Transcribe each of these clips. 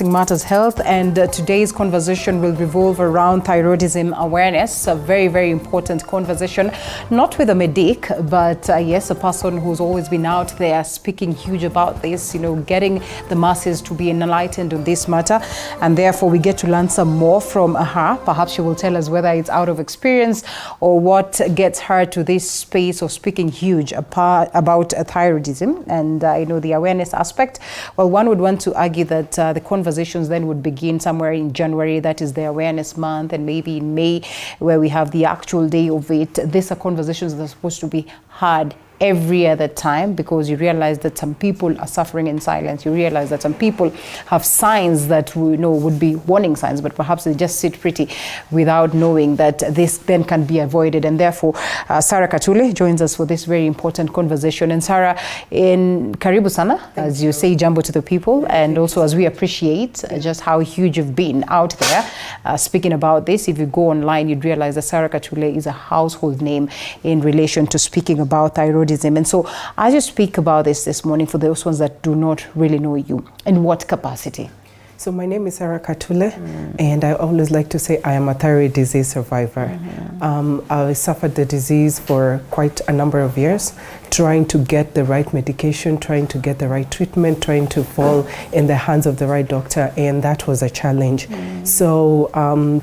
discussing matters health, and today's conversation will revolve around thyroidism awareness, a very, very important conversation, not with a medic, but yes, a person who's always been out there speaking huge about this, getting the masses to be enlightened on this matter, and therefore we get to learn some more from her. Perhaps she will tell us whether it's out of experience or what gets her to this space of speaking huge about thyroidism and the awareness aspect. Well, one would want to argue that the conversations then would begin somewhere in January, that is the awareness month, and maybe in May, where we have the actual day of it. These are conversations that are supposed to be had every other time, because you realize that some people are suffering in silence. You realize that some people have signs that we know would be warning signs, but perhaps they just sit pretty without knowing that this then can be avoided. And therefore, Sarah Katule joins us for this very important conversation. And Sarah, in Karibu Sana, as you say, jambo to the people, and also as we appreciate just how huge you've been out there speaking about this. If you go online, you'd realize that Sarah Katule is a household name in relation to speaking about thyroidism. And so as you speak about this morning, for those ones that do not really know you, in what capacity? So my name is Sarah Katule, and I always like to say I am a thyroid disease survivor. I suffered the disease for quite a number of years, trying to get the right medication, trying to get the right treatment, trying to fall in the hands of the right doctor, and that was a challenge. So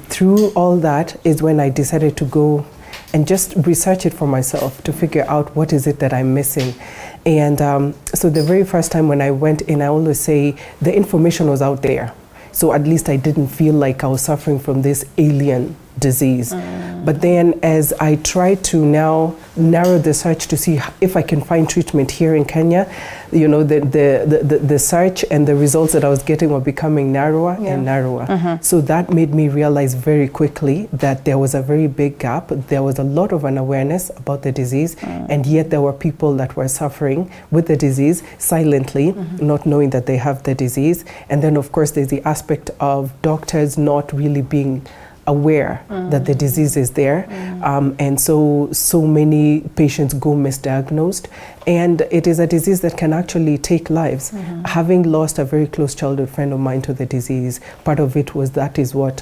through all that is when I decided to go and just research it for myself to figure out what is it that I'm missing. And so the very first time when I went in, I always say the information was out there. So at least I didn't feel like I was suffering from this alien disease. But then as I tried to now narrow the search to see if I can find treatment here in Kenya, the search and the results that I was getting were becoming narrower and narrower. So that made me realize very quickly that there was a very big gap. There was a lot of unawareness about the disease, and yet there were people that were suffering with the disease silently, not knowing that they have the disease. And then of course there's the aspect of doctors not really being aware that the disease is there, and so many patients go misdiagnosed, and it is a disease that can actually take lives. Having lost a very close childhood friend of mine to the disease, part of it was that is what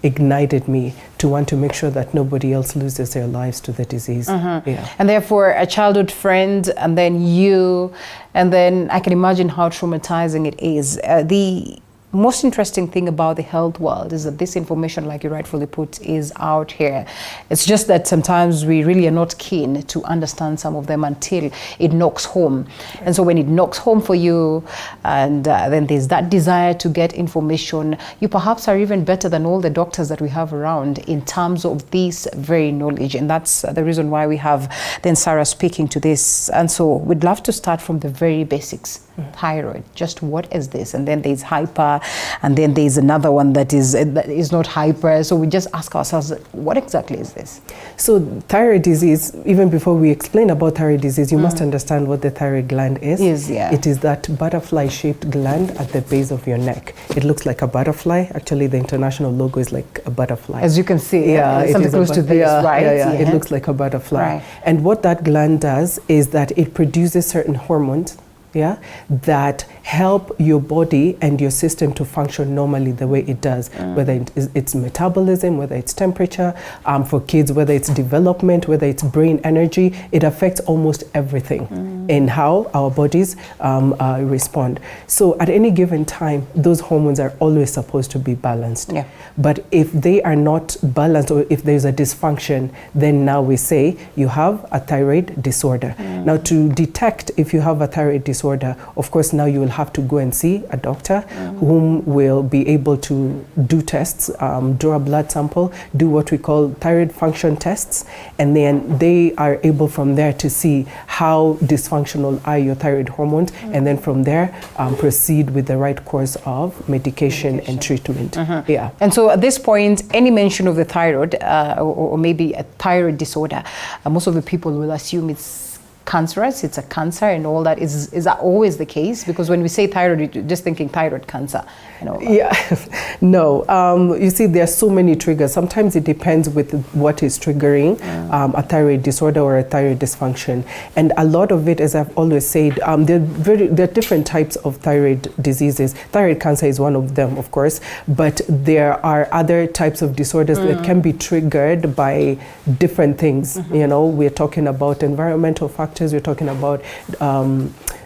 ignited me to want to make sure that nobody else loses their lives to the disease. And therefore a childhood friend, and then you, and then I can imagine how traumatizing it is. The most interesting thing about the health world is that this information, like you rightfully put, is out here. It's just that sometimes we really are not keen to understand some of them until it knocks home. And so when it knocks home for you, and then there's that desire to get information, you perhaps are even better than all the doctors that we have around in terms of this very knowledge. And that's the reason why we have then Sarah speaking to this. And so we'd love to start from the very basics. Thyroid, just what is this? And then there's hyper, and then there's another one that is not hyper. So we just ask ourselves, what exactly is this? So thyroid disease, even before we explain about thyroid disease, you must understand what the thyroid gland is. It is that butterfly-shaped gland at the base of your neck. It looks like a butterfly. Actually, the international logo is like a butterfly. As you can see, something close to this, right? It looks like a butterfly. And what that gland does is that it produces certain hormones that help your body and your system to function normally the way it does, whether it's metabolism, whether it's temperature, for kids, whether it's development, whether it's brain energy. It affects almost everything in how our bodies respond. So at any given time, those hormones are always supposed to be balanced. But if they are not balanced, or if there's a dysfunction, then now we say you have a thyroid disorder. Now, to detect if you have a thyroid disorder, of course, now you will have to go and see a doctor whom will be able to do tests, draw a blood sample, do what we call thyroid function tests, and then they are able from there to see how dysfunctional are your thyroid hormones, and then from there proceed with the right course of medication and treatment. And so at this point, any mention of the thyroid or maybe a thyroid disorder, most of the people will assume it's cancerous, it's a cancer and all that. Is that always the case? Because when we say thyroid, you're just thinking thyroid cancer. Yeah, no. You see, there are so many triggers. Sometimes it depends with what is triggering a thyroid disorder or a thyroid dysfunction. And a lot of it, as I've always said, there are different types of thyroid diseases. Thyroid cancer is one of them, of course, but there are other types of disorders that can be triggered by different things. We're talking about environmental factors, we're talking about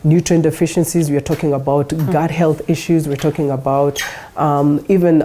nutrient deficiencies, we're talking about gut health issues, we're talking about even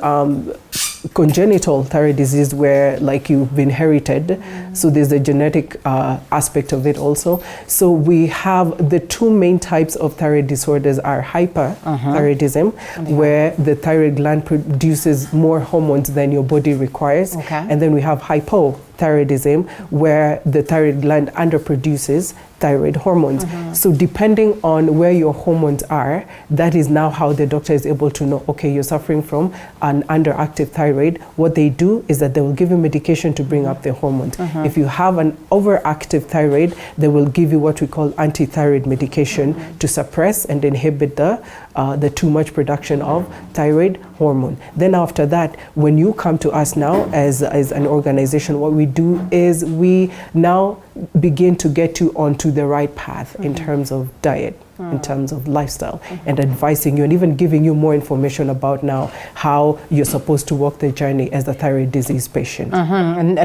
congenital thyroid disease where like you've inherited. So there's a genetic aspect of it also. So we have the two main types of thyroid disorders are hyperthyroidism, where the thyroid gland produces more hormones than your body requires. And then we have hypothyroidism, where the thyroid gland underproduces thyroid hormones. So depending on where your hormones are, that is now how the doctor is able to know, okay, you're suffering from an underactive thyroid. What they do is that they will give you medication to bring up the hormones. If you have an overactive thyroid, they will give you what we call anti-thyroid medication to suppress and inhibit the too much production of thyroid hormone. Then after that, when you come to us now as an organization, what we do is we now begin to get you onto the right path in terms of diet, in terms of lifestyle, and advising you and even giving you more information about now how you're supposed to walk the journey as a thyroid disease patient. And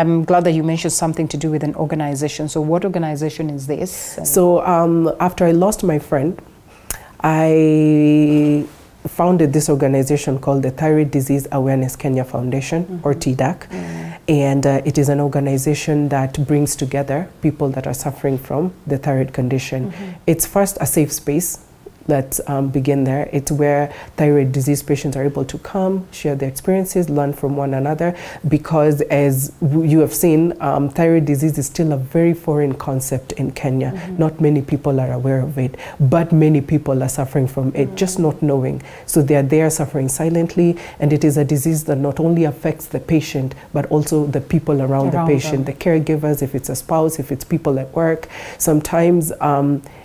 I'm glad that you mentioned something to do with an organization. So what organization is this? So after I lost my friend, I founded this organization called the Thyrodism Awareness Kenya Foundation, or TDAC. And it is an organization that brings together people that are suffering from the thyroid condition. It's first a safe space. Let's begin there. It's where thyroid disease patients are able to come, share their experiences, learn from one another, because as you have seen, thyroid disease is still a very foreign concept in Kenya. Not many people are aware of it, but many people are suffering from it, just not knowing. So they are there suffering silently, and it is a disease that not only affects the patient, but also the people around the patient, the caregivers, if it's a spouse, if it's people at work. Sometimes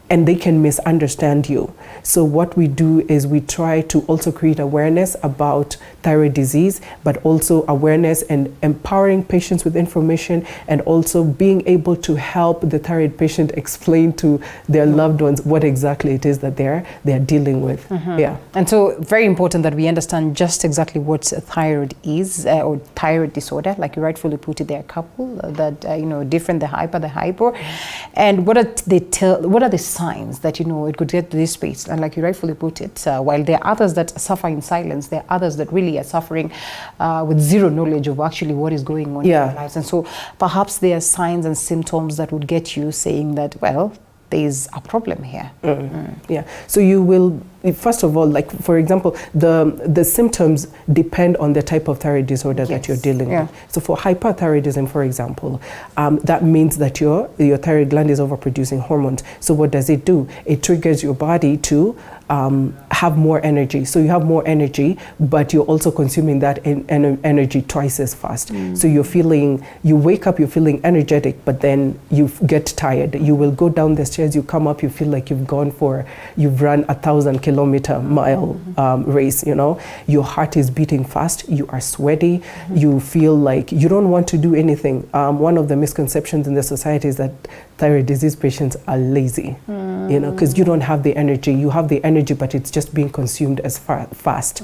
and they can misunderstand you. So what we do is we try to also create awareness about thyroid disease, but also awareness and empowering patients with information, and also being able to help the thyroid patient explain to their loved ones what exactly it is that they're dealing with. Yeah. And so very important that we understand just exactly what thyroid is, or thyroid disorder, like you rightfully put it, there are a couple that different, the hyper, the hypo, and what are the signs that it could get to this space. And like you rightfully put it, while there are others that suffer in silence, there are others that really are suffering with zero knowledge of actually what is going on in their lives. And so perhaps there are signs and symptoms that would get you saying that, well, there's a problem here. Yeah. So you will, first of all, like for example, the symptoms depend on the type of thyroid disorder that you're dealing with. So for hyperthyroidism, for example, that means that your thyroid gland is overproducing hormones. So what does it do? It triggers your body to have more energy. So you have more energy, but you're also consuming that energy twice as fast. So you wake up, you're feeling energetic, but then you get tired. You will go down the stairs, you come up, you feel like you've run a 1,000-kilometer mile race, Your heart is beating fast, you are sweaty, you feel like you don't want to do anything. One of the misconceptions in the society is that thyroid disease patients are lazy, because you don't have the energy. You have the energy, but it's just being consumed as fast.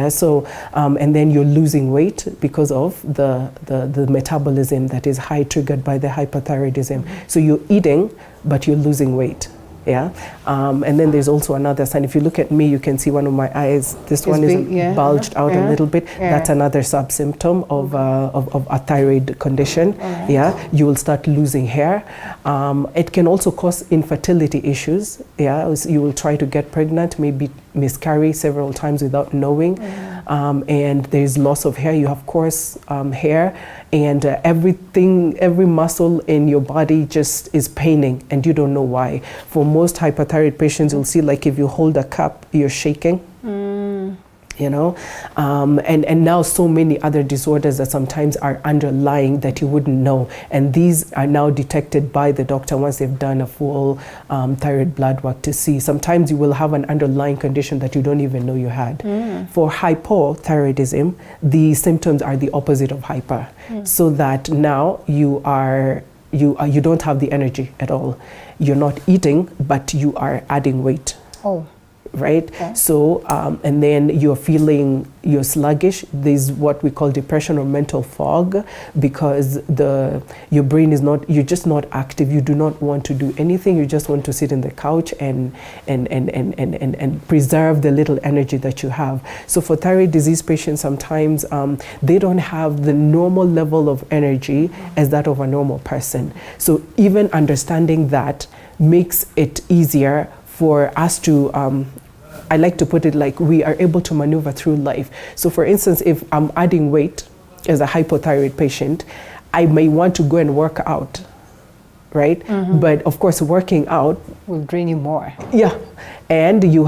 So and then you're losing weight because of the metabolism that is high, triggered by the hyperthyroidism. So you're eating, but you're losing weight. And then there's also another sign. If you look at me, you can see one of my eyes. This one is bulged out a little bit. That's another sub-symptom of a thyroid condition. You will start losing hair. It can also cause infertility issues. You will try to get pregnant, maybe miscarry several times without knowing. And there's loss of hair. You have coarse hair, and every muscle in your body just is paining, and you don't know why. For most hyperthyroid patients, you'll see like if you hold a cup, you're shaking. you know, and now so many other disorders that sometimes are underlying that you wouldn't know, and these are now detected by the doctor once they've done a full thyroid blood work to see. Sometimes you will have an underlying condition that you don't even know you had. For hypothyroidism, the symptoms are the opposite of hyper, so that now you don't have the energy at all. You're not eating, but you are adding weight. Oh. Right? Okay. So, and then you're sluggish. There's what we call depression or mental fog, because your brain is you're just not active. You do not want to do anything. You just want to sit in the couch and preserve the little energy that you have. So for thyroid disease patients, sometimes they don't have the normal level of energy as that of a normal person. So even understanding that makes it easier for us to, I like to put it like we are able to maneuver through life. So for instance, if I'm adding weight as a hypothyroid patient, I may want to go and work out, right? But of course, working out will drain you more. Yeah, and you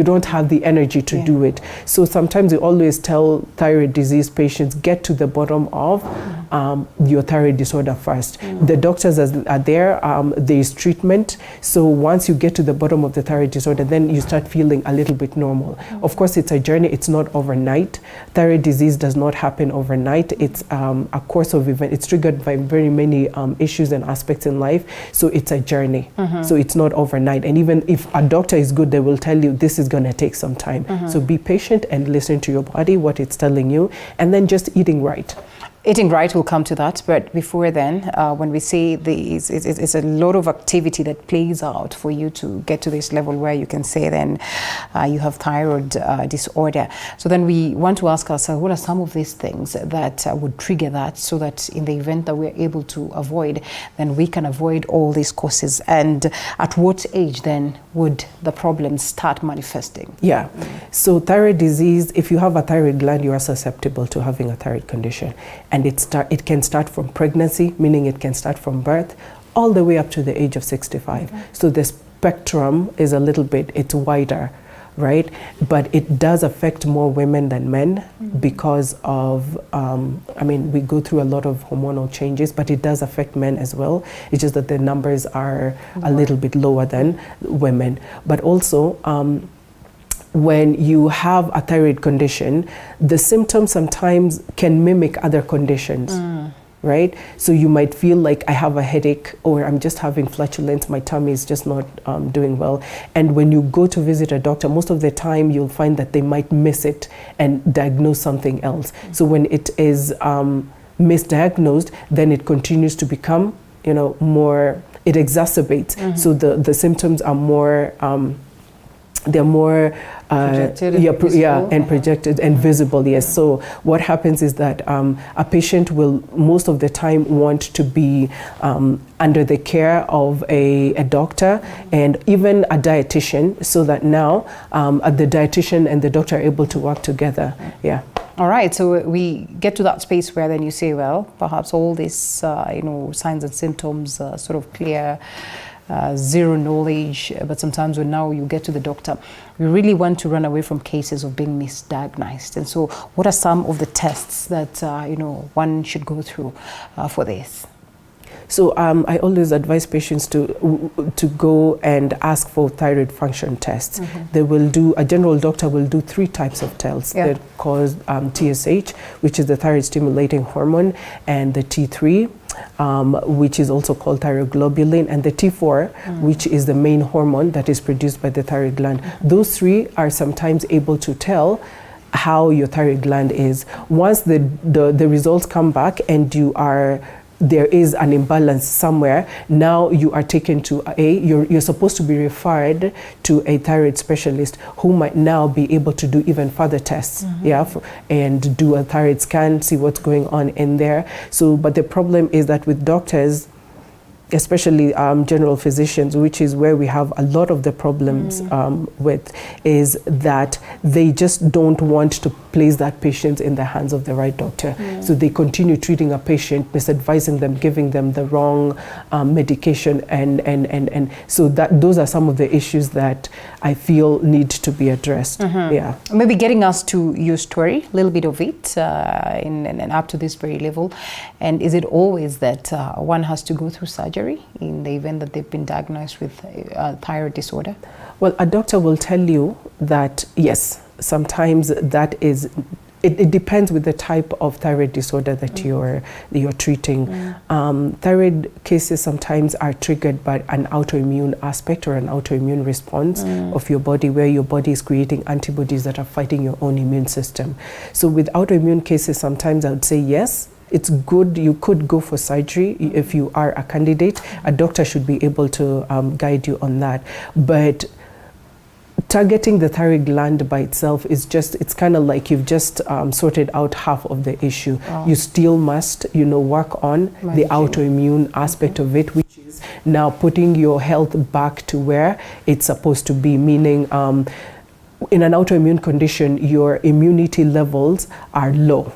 don't have the energy to do it. So sometimes we always tell thyroid disease patients, get to the bottom of your thyroid disorder first. The doctors are there, there is treatment. So once you get to the bottom of the thyroid disorder, then you start feeling a little bit normal. Of course, it's a journey, it's not overnight. Thyroid disease does not happen overnight. It's a course of events. It's triggered by very many issues and aspects in life. So it's a journey. So it's not overnight. And even if a doctor is good, they will tell you this is going to take some time. So be patient and listen to your body, what it's telling you, and then just eating right. Eating right, we'll come to that, but before then, when we say it's a lot of activity that plays out for you to get to this level where you can say then you have thyroid disorder. So then we want to ask ourselves, what are some of these things that would trigger that, so that in the event that we're able to avoid, then we can avoid all these causes? And at what age then would the problems start manifesting? Yeah, so thyroid disease, if you have a thyroid gland, you are susceptible to having a thyroid condition. And it can start from pregnancy, meaning it can start from birth, all the way up to the age of 65. So the spectrum is a little bit, it's wider, right? But it does affect more women than men because of, we go through a lot of hormonal changes, but it does affect men as well. It's just that the numbers are a little bit lower than women. But also, when you have a thyroid condition, the symptoms sometimes can mimic other conditions, right? So you might feel like I have a headache, or I'm just having flatulence, my tummy is just not doing well. And when you go to visit a doctor, most of the time you'll find that they might miss it and diagnose something else. So when it is misdiagnosed, then it continues to become, more, it exacerbates. So the symptoms are more, they're more projected and projected and visible. Yes. So what happens is that a patient will most of the time want to be under the care of a doctor and even a dietitian, so that now the dietitian and the doctor are able to work together. Yeah. All right, so we get to that space where then you say, well, perhaps all these signs and symptoms sort of clear. Zero knowledge, but sometimes when now you get to the doctor, we really want to run away from cases of being misdiagnosed. And so what are some of the tests that one should go through for this? So I always advise patients to go and ask for thyroid function tests. They will do, a general doctor will do 3 types of tests. They're called TSH, which is the thyroid stimulating hormone, and the T3, which is also called thyroglobulin, and the T4, which is the main hormone that is produced by the thyroid gland. Those 3 are sometimes able to tell how your thyroid gland is. Once the results come back and there is an imbalance somewhere, now you are taken to you're supposed to be referred to a thyroid specialist who might now be able to do even further tests, and do a thyroid scan, see what's going on in there. So, but the problem is that with doctors, especially general physicians, which is where we have a lot of the problems with, is that they just don't want to place that patient in the hands of the right doctor. So they continue treating a patient, misadvising them, giving them the wrong medication, and so those are some of the issues that I feel need to be addressed. Yeah. Maybe getting us to your story, a little bit of it, and up to this very level. And is it always that one has to go through surgery in the event that they've been diagnosed with thyroid disorder? Well, a doctor will tell you that yes, sometimes that is. It depends with the type of thyroid disorder that you're treating. Thyroid cases sometimes are triggered by an autoimmune aspect or an autoimmune response of your body, where your body is creating antibodies that are fighting your own immune system. So with autoimmune cases, sometimes I would say yes, it's good, you could go for surgery if you are a candidate. A doctor should be able to guide you on that. But targeting the thyroid gland by itself is just, it's kind of like you've just sorted out half of the issue. You still must, work on the autoimmune aspect of it, which is now putting your health back to where it's supposed to be, meaning in an autoimmune condition, your immunity levels are low.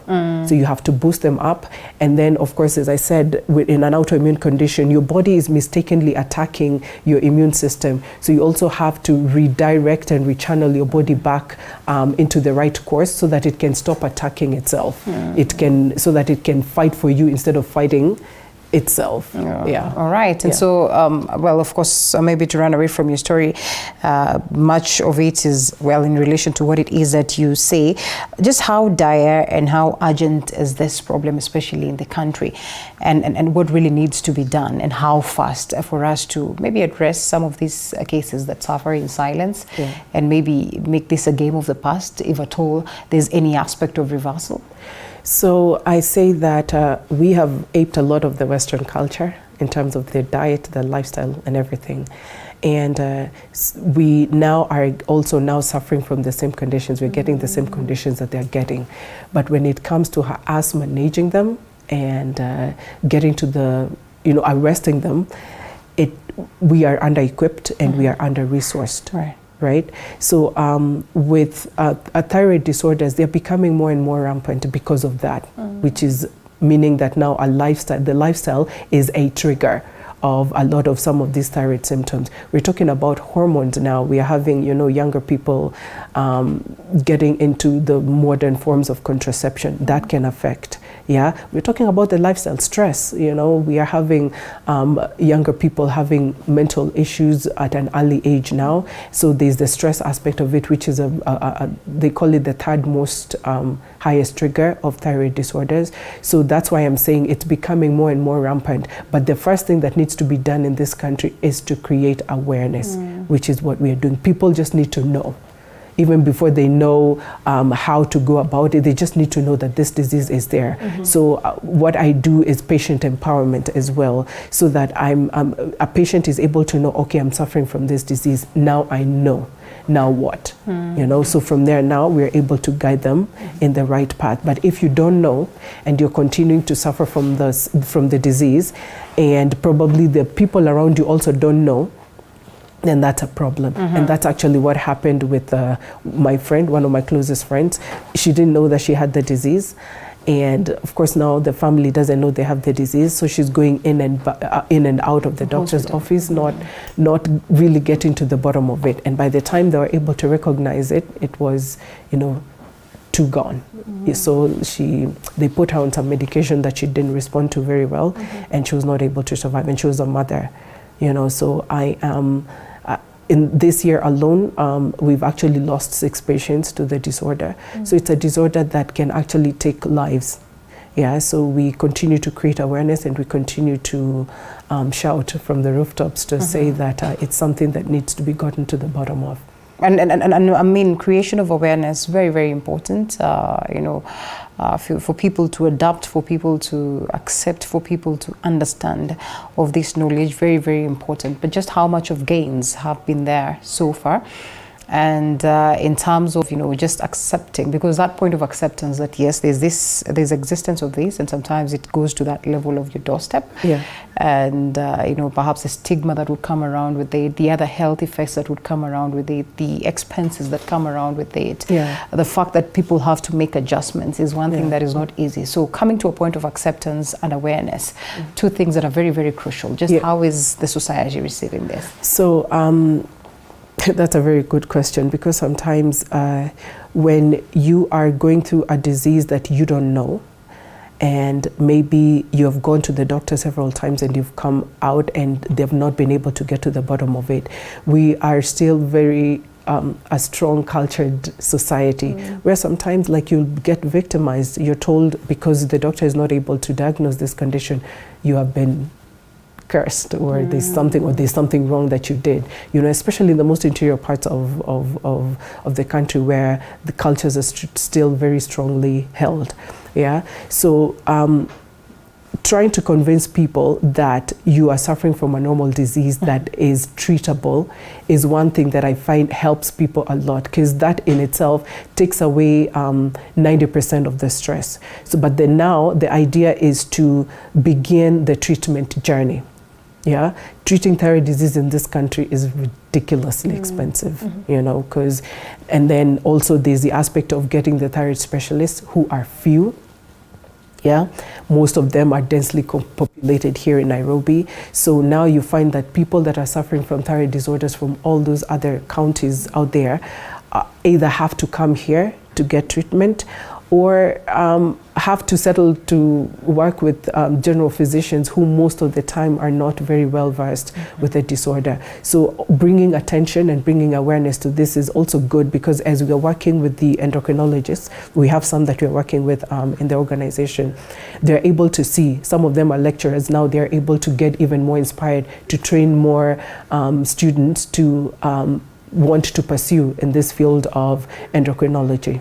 So you have to boost them up. And then, of course, as I said, in an autoimmune condition, your body is mistakenly attacking your immune system. So you also have to redirect and rechannel your body back into the right course so that it can stop attacking itself. So that it can fight for you instead of fighting itself. All right. And so, well, of course, maybe to run away from your story, much of it is, well, in relation to what it is that you say. Just how dire and how urgent is this problem, especially in the country, and what really needs to be done, and how fast for us to maybe address some of these cases that suffer in silence, and maybe make this a game of the past, if at all there's any aspect of reversal? So I say that we have aped a lot of the Western culture in terms of the diet, the lifestyle, and everything. And we now are also now suffering from the same conditions. We're getting the same conditions that they're getting. But when it comes to us managing them and getting to the, arresting them, we are under-equipped and we are under-resourced. Right? So with thyroid disorders, they're becoming more and more rampant because of that, which is meaning that now the lifestyle is a trigger of a lot of some of these thyroid symptoms. We're talking about hormones now. We are having, younger people getting into the modern forms of contraception that can affect. Yeah, we're talking about the lifestyle stress. We are having younger people having mental issues at an early age now. So there's the stress aspect of it, which is they call it the third most highest trigger of thyroid disorders. So that's why I'm saying it's becoming more and more rampant. But the first thing that needs to be done in this country is to create awareness, which is what we are doing. People just need to know. Even before they know how to go about it, they just need to know that this disease is there. So what I do is patient empowerment as well, so that a patient is able to know, okay, I'm suffering from this disease. Now I know. Now what? So from there now we're able to guide them in the right path. But if you don't know and you're continuing to suffer from the disease, and probably the people around you also don't know, then that's a problem. And that's actually what happened with my friend, one of my closest friends. She didn't know that she had the disease. And of course now the family doesn't know they have the disease. So she's going in and out of the doctor's office, not really getting to the bottom of it. And by the time they were able to recognize it, it was, too gone. So they put her on some medication that she didn't respond to very well, and she was not able to survive. And she was a mother, so I am, in this year alone, we've actually lost 6 patients to the disorder. So it's a disorder that can actually take lives. Yeah, so we continue to create awareness, and we continue to shout from the rooftops to say that it's something that needs to be gotten to the bottom of. And I mean, creation of awareness, very, very important, for people to adapt, for people to accept, for people to understand of this knowledge, very, very important. But just how much of gains have been there so far? And in terms of, just accepting, because that point of acceptance that yes, there's existence of this, and sometimes it goes to that level of your doorstep. Yeah. And perhaps the stigma that would come around with it, the other health effects that would come around with it, the expenses that come around with it, the fact that people have to make adjustments is one thing that is not easy. So coming to a point of acceptance and awareness, two things that are very, very crucial. Just how is the society receiving this? So that's a very good question, because sometimes when you are going through a disease that you don't know, and maybe you have gone to the doctor several times and you've come out and they've not been able to get to the bottom of it, we are still very a strong cultured society where sometimes like you'll get victimized. You're told because the doctor is not able to diagnose this condition, you have been cursed, or there's something wrong that you did, especially in the most interior parts of the country where the cultures are still very strongly held. So trying to convince people that you are suffering from a normal disease that is treatable is one thing that I find helps people a lot, because that in itself takes away 90% of the stress. So, but then now the idea is to begin the treatment journey. Treating thyroid disease in this country is ridiculously expensive, because, and then also there's the aspect of getting the thyroid specialists, who are few. Most of them are densely populated here in Nairobi. So now you find that people that are suffering from thyroid disorders from all those other counties out there either have to come here to get treatment, or have to settle to work with general physicians who most of the time are not very well versed with the disorder. So bringing attention and bringing awareness to this is also good, because as we are working with the endocrinologists, we have some that we are working with in the organization, they're able to see, some of them are lecturers now, they're able to get even more inspired to train more students to want to pursue in this field of endocrinology.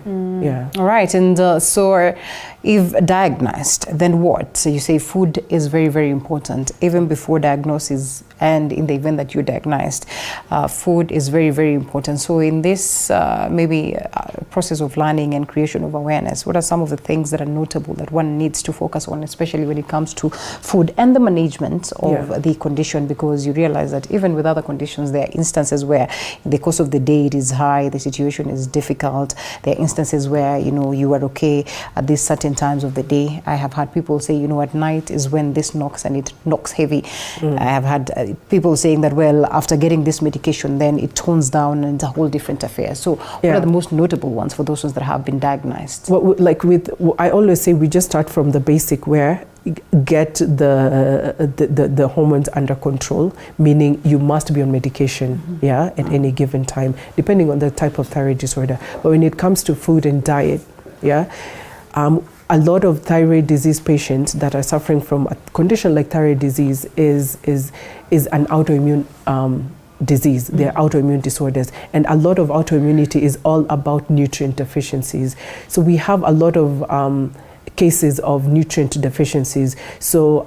All right, and so if diagnosed, then what? So you say food is very, very important, even before diagnosis and in the event that you're diagnosed. Food is very, very important. So in this process of learning and creation of awareness, what are some of the things that are notable that one needs to focus on, especially when it comes to food and the management of the condition? Because you realize that even with other conditions, there are instances where in the course of the day it is high, the situation is difficult. There are instances where you are okay at these certain times of the day. I have had people say, at night is when this knocks, and it knocks heavy. I have had people saying that, well, after getting this medication, then it tones down and it's a whole different affair. So what are the most notable ones for those ones that have been diagnosed? Well, I always say we just start from the basic, where get the hormones under control, meaning you must be on medication at any given time, depending on the type of thyroid disorder. But when it comes to food and diet, a lot of thyroid disease patients that are suffering from a condition like thyroid disease is an autoimmune disease. They're autoimmune disorders, and a lot of autoimmunity is all about nutrient deficiencies. So we have a lot of cases of nutrient deficiencies. So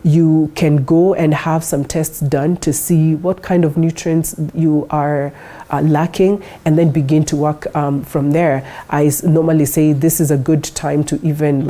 you can go and have some tests done to see what kind of nutrients you are lacking, and then begin to work from there. I normally say this is a good time to even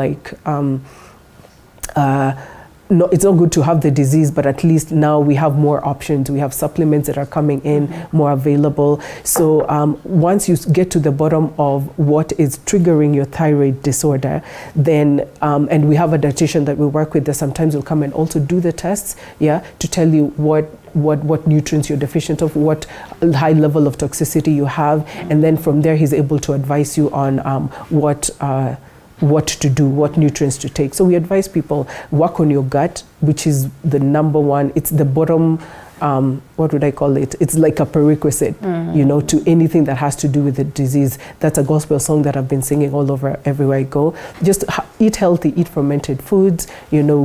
no, it's not good to have the disease, but at least now we have more options. We have supplements that are coming in, more available. So once you get to the bottom of what is triggering your thyroid disorder, then, and we have a dietitian that we work with that sometimes will come and also do the tests, to tell you what nutrients you're deficient of, what high level of toxicity you have, and then from there he's able to advise you on what to do, what nutrients to take. So we advise people, work on your gut, which is the number one. It's the bottom, what would I call it? It's like a prerequisite, to anything that has to do with the disease. That's a gospel song that I've been singing all over everywhere I go. Just eat healthy, eat fermented foods,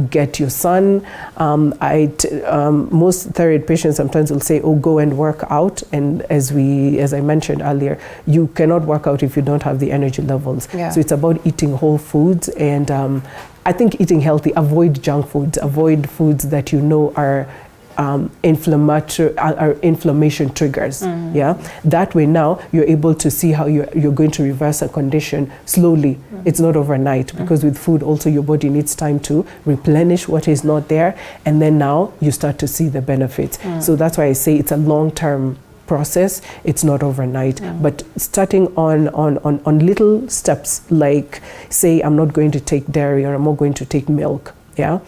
get your sun. Most thyroid patients sometimes will say, oh, go and work out. And as I mentioned earlier, you cannot work out if you don't have the energy levels. So it's about eating whole foods, and I think eating healthy, avoid junk foods, avoid foods that are inflammation triggers. Yeah, that way now you're able to see how you're going to reverse a condition slowly. It's not overnight, because with food also your body needs time to replenish what is not there, and then now you start to see the benefits. So that's why I say it's a long-term process. It's not overnight, but starting on little steps, like say I'm not going to take dairy, or I'm not going to take milk. Yeah,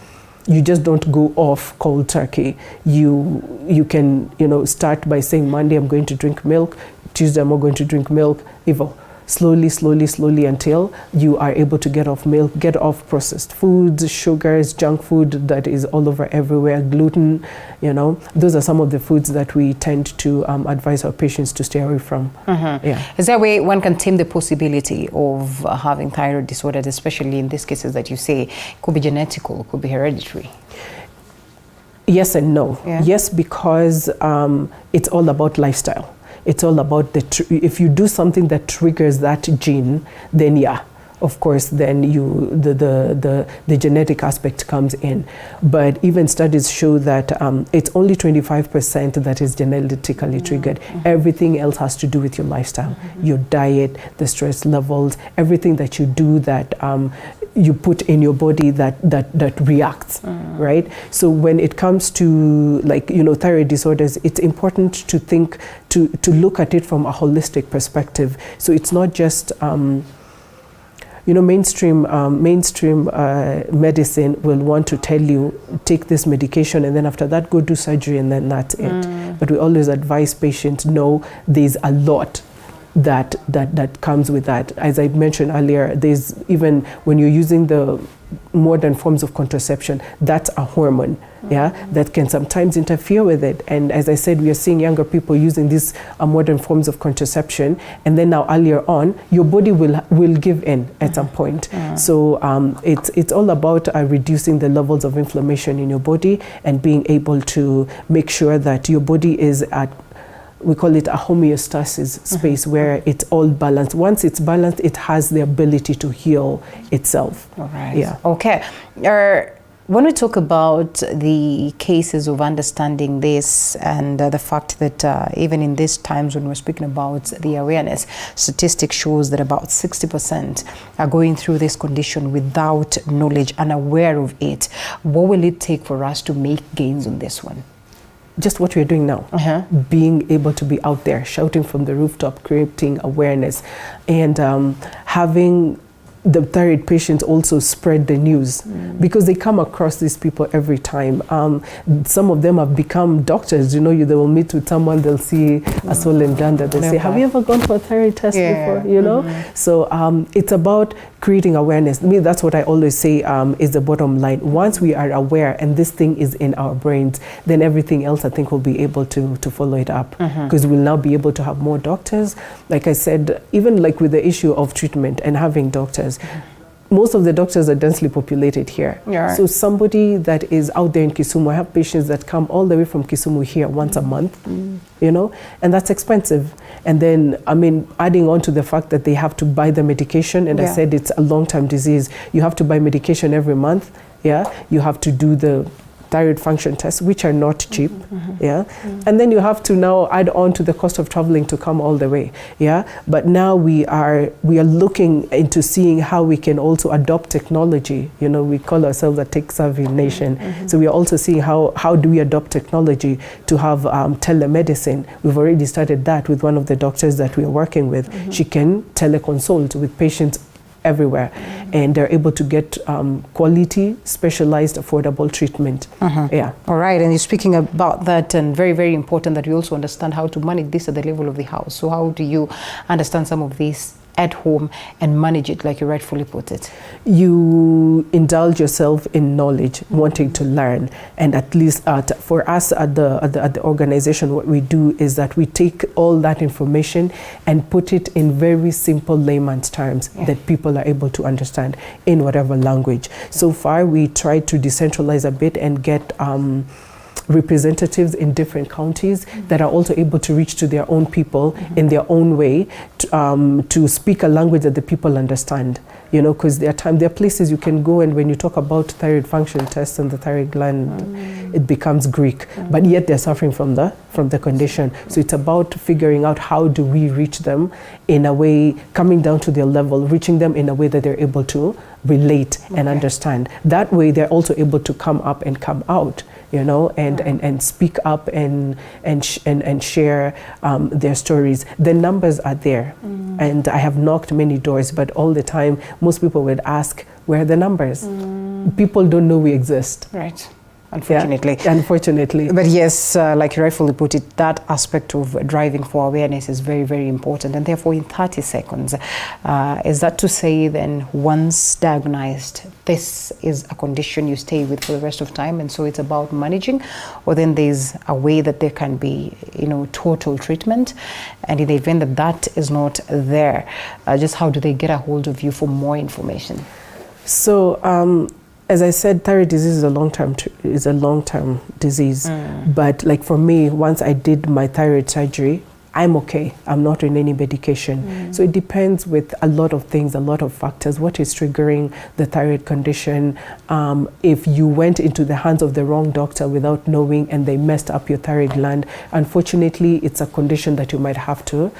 you just don't go off cold turkey. You can start by saying Monday I'm going to drink milk, Tuesday I'm not going to drink milk. Slowly until you are able to get off milk, get off processed foods, sugars, junk food that is all over everywhere, gluten. Those are some of the foods that we tend to advise our patients to stay away from. Yeah. Is there a way one can tame the possibility of having thyroid disorders, especially in these cases that you say could be genetical, could be hereditary? Yes and no. Yeah. Yes, because it's all about lifestyle. It's all about if you do something that triggers that gene, then yeah, of course, then the genetic aspect comes in. But even studies show that it's only 25% that is genetically triggered. Everything else has to do with your lifestyle, your diet, the stress levels, everything that you do that you put in your body that reacts, right? So when it comes to thyroid disorders, it's important to think to look at it from a holistic perspective. So it's not just mainstream medicine will want to tell you take this medication and then after that go do surgery and then that's it. But we always advise patients, no, there's a lot that comes with that. As I mentioned earlier, there's even when you're using the modern forms of contraception, that's a hormone, that can sometimes interfere with it. And as I said, we are seeing younger people using these modern forms of contraception, and then now earlier on, your body will give in at some point. So it's all about reducing the levels of inflammation in your body and being able to make sure that your body is at, we call it a homeostasis space, where it's all balanced. Once it's balanced, it has the ability to heal itself. All right. Yeah. Okay. When we talk about the cases of understanding this and the fact that even in these times when we're speaking about the awareness, statistics shows that about 60% are going through this condition without knowledge, unaware of it. What will it take for us to make gains on this one? Just what we're doing now, being able to be out there, shouting from the rooftop, creating awareness, and having the thyroid patients also spread the news, because they come across these people every time. Some of them have become doctors. They will meet with someone, they'll see a swollen gland, they'll say, have you ever gone for a thyroid test before? So it's about creating awareness. To me, that's what I always say is the bottom line. Once we are aware and this thing is in our brains, then everything else I think will be able to follow it up, because we'll now be able to have more doctors. Like I said, even like with the issue of treatment and having doctors, most of the doctors are densely populated here. So somebody that is out there in Kisumu, I have patients that come all the way from Kisumu here once a month, and that's expensive. And then, adding on to the fact that they have to buy the medication, and I said it's a long-term disease. You have to buy medication every month, you have to do the thyroid function tests, which are not cheap, and then you have to now add on to the cost of traveling to come all the way, but now we are looking into seeing how we can also adopt technology. We call ourselves a tech-savvy nation, so we are also seeing how do we adopt technology to have telemedicine. We've already started that with one of the doctors that we are working with. She can teleconsult with patients everywhere, and they're able to get quality, specialized, affordable treatment. All right, and you're speaking about that, and very, very important that we also understand how to manage this at the level of the house. So how do you understand some of this at home and manage it like you rightfully put it? You indulge yourself in knowledge, wanting to learn, and at least for us at the organization, what we do is that we take all that information and put it in very simple layman's terms that people are able to understand in whatever language. So far, we try to decentralize a bit and get representatives in different counties that are also able to reach to their own people in their own way to speak a language that the people understand. Because there are places you can go, and when you talk about thyroid function tests and the thyroid gland, it becomes Greek, but yet they're suffering from the condition. So it's about figuring out how do we reach them in a way, coming down to their level, reaching them in a way that they're able to relate and understand. That way they're also able to come up and come out, you know, and speak up and share their stories. The numbers are there, and I have knocked many doors, but all the time most people would ask, where are the numbers? People don't know we exist. Right. Unfortunately. Yeah, unfortunately. But yes, like you rightfully put it, that aspect of driving for awareness is very, very important. And therefore, in 30 seconds, is that to say then, once diagnosed, this is a condition you stay with for the rest of time, and so it's about managing, or then there's a way that there can be, you know, total treatment, and in the event that that is not there, just how do they get a hold of you for more information? So, as I said, thyroid disease is a long-term disease. But like for me, once I did my thyroid surgery, I'm okay. I'm not on any medication. So it depends with a lot of things, a lot of factors. What is triggering the thyroid condition? If you went into the hands of the wrong doctor without knowing and they messed up your thyroid gland, unfortunately, it's a condition that you might have to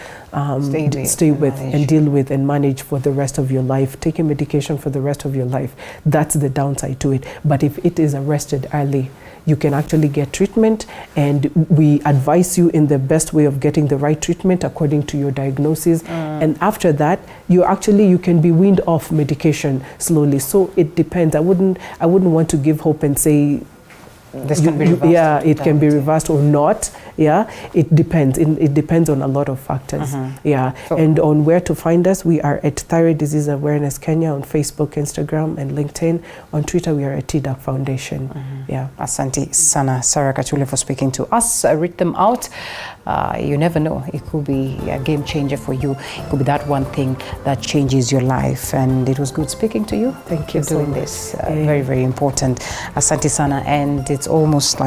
stay with and deal with and manage for the rest of your life, taking medication for the rest of your life. That's the downside to it. But if it is arrested early, you can actually get treatment, and we advise you in the best way of getting the right treatment according to your diagnosis. And after that, you can be weaned off medication slowly. So it depends. I wouldn't want to give hope and say this can be reversed. Yeah, it can be reversed or not. Yeah, it depends. It depends on a lot of factors. Yeah, so, and on where to find us, we are at Thyrodism Awareness Kenya on Facebook, Instagram, and LinkedIn. On Twitter, we are at TDAC Foundation. Yeah. Asante sana, Sarah Katule, for speaking to us. Read them out. You never know. It could be a game changer for you. It could be that one thing that changes your life. And it was good speaking to you. Thank you for doing this. Very, very important. Asante sana. And it's almost like